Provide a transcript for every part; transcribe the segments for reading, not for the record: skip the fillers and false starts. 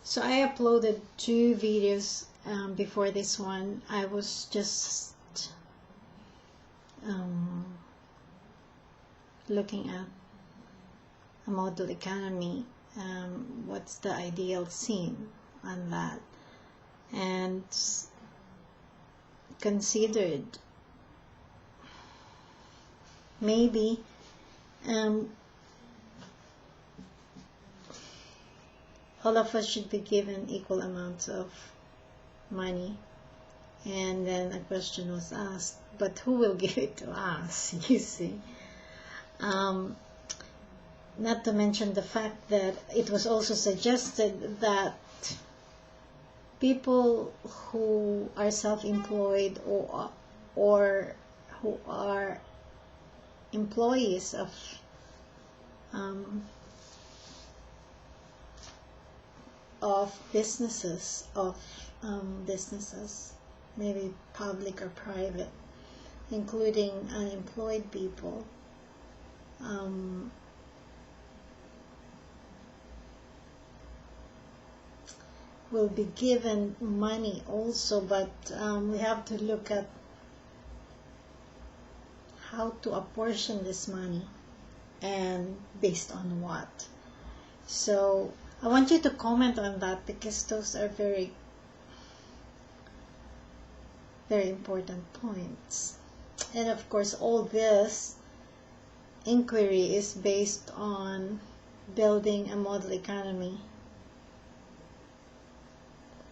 So I uploaded 2 videos before this one. I was just looking at a model economy. What's the ideal scene on that, and considered maybe all of us should be given equal amounts of money. And then a question was asked, but who will give it to us? You see, not to mention the fact that it was also suggested that people who are self-employed or who are employees of businesses, maybe public or private, including unemployed people, will be given money also, but we have to look at how to apportion this money and based on what. So I want you to comment on that, because those are very, very important points. And of course, all this inquiry is based on building a model economy,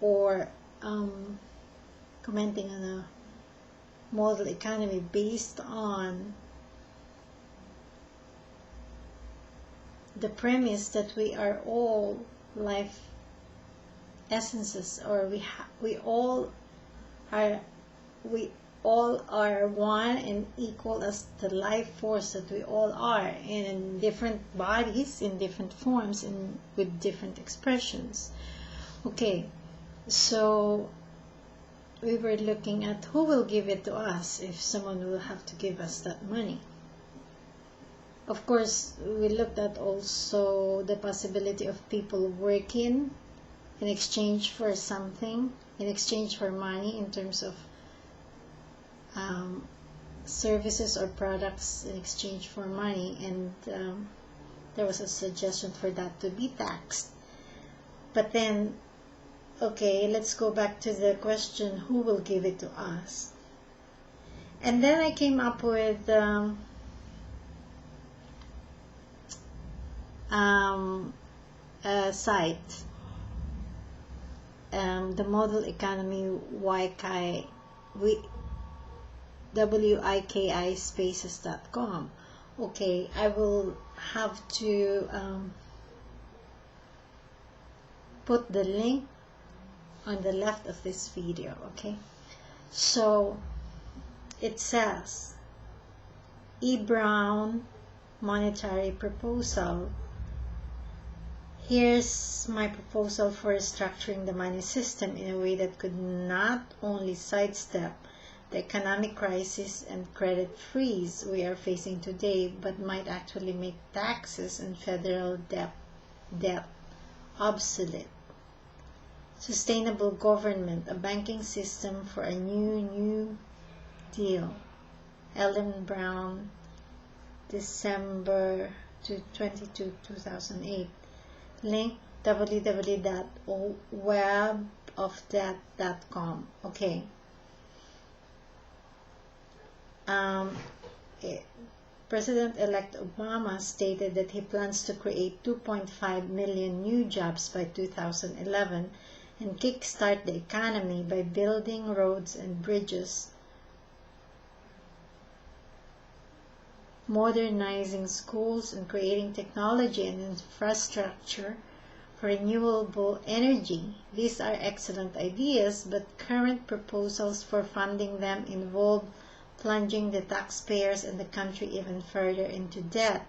or commenting on a model economy based on the premise that we are all life essences, or we all are one and equal as the life force that we all are, in different bodies, in different forms, and with different expressions. Okay, so we were looking at who will give it to us if someone will have to give us that money. Of course, we looked at also the possibility of people working in exchange for something, in exchange for money, in terms of services or products in exchange for money, and there was a suggestion for that to be taxed. But then, okay, let's go back to the question, who will give it to us? And then I came up with a site, the Model Economy WIKI-spaces.com. Okay, I will have to put the link on the left of this video. Okay, so it says E. Brown monetary proposal. Here's my proposal for structuring the money system in a way that could not only sidestep the economic crisis and credit freeze we are facing today, but might actually make taxes and federal debt obsolete. Sustainable government, a banking system for a new deal. Ellen Brown, December 22, 2008. Link www.webofdebt.com. Okay. President-elect Obama stated that he plans to create 2.5 million new jobs by 2011 and kickstart the economy by building roads and bridges, modernizing schools, and creating technology and infrastructure for renewable energy. These are excellent ideas, but current proposals for funding them involve plunging the taxpayers and the country even further into debt.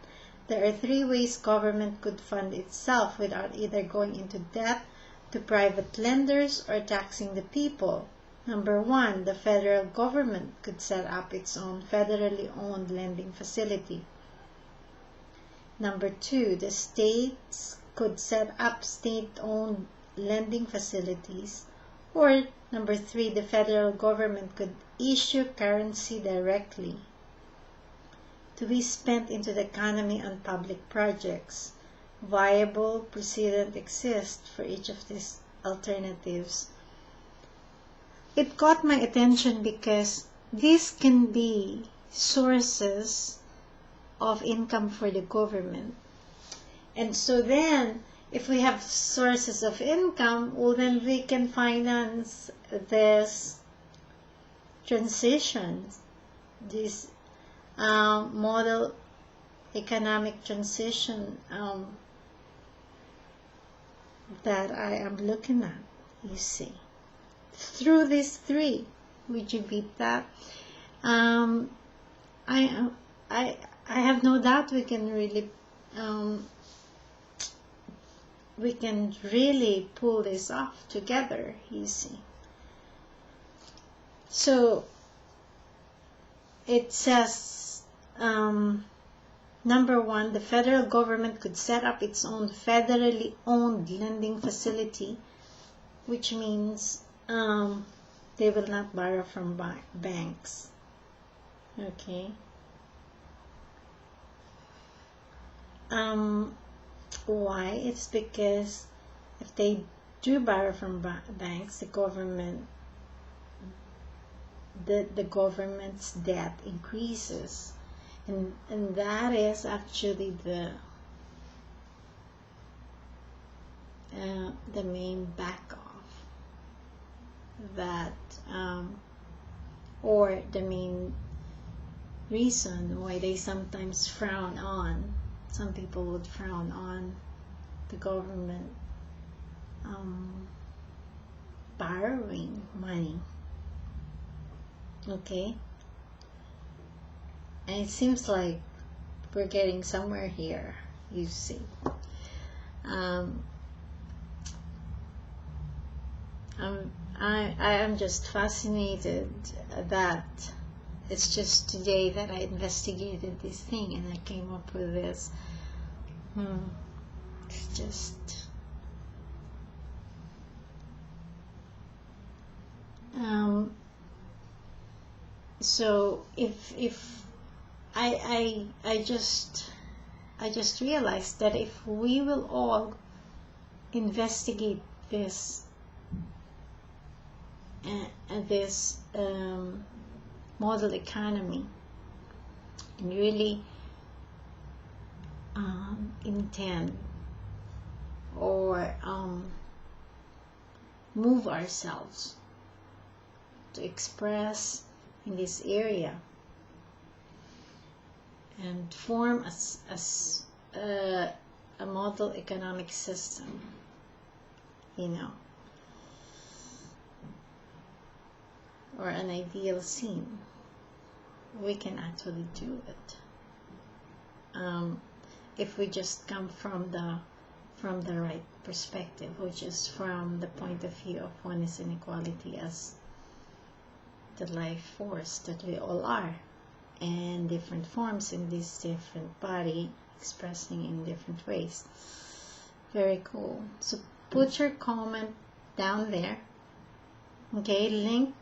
There are 3 ways government could fund itself without either going into debt to private lenders or taxing the people. Number 1, the federal government could set up its own federally owned lending facility. Number 2, the states could set up state-owned lending facilities, or number 3, the federal government could issue currency directly to be spent into the economy on public projects. Viable precedent exists for each of these alternatives. It caught my attention because these can be sources of income for the government. And so then, if we have sources of income, well, then we can finance this transition, this model economic transition that I am looking at, you see. Through these 3, would you beat that? I have no doubt we can really pull this off together, you see. So it says, number 1, the federal government could set up its own federally owned lending facility, which means they will not borrow from banks. Okay. Why? It's because if they do borrow from banks, the government's debt increases, and that is actually the main back off that or the main reason why they sometimes frown on, some people would frown on the government borrowing money. Okay, and it seems like we're getting somewhere here, you see. I am just fascinated that it's just today that I investigated this thing and I came up with this. It's just so if I just realized that if we will all investigate this model economy and really intend or move ourselves to express in this area and form a model economic system, you know, or an ideal scene, we can actually do it if we just come from the right perspective, which is from the point of view of oneness and equality as the life force that we all are, and different forms in this different body expressing in different ways. Very cool. So put your comment down there. Okay, link,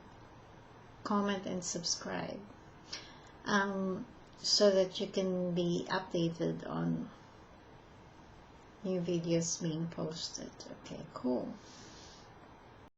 comment, and subscribe so that you can be updated on new videos being posted. Okay, cool.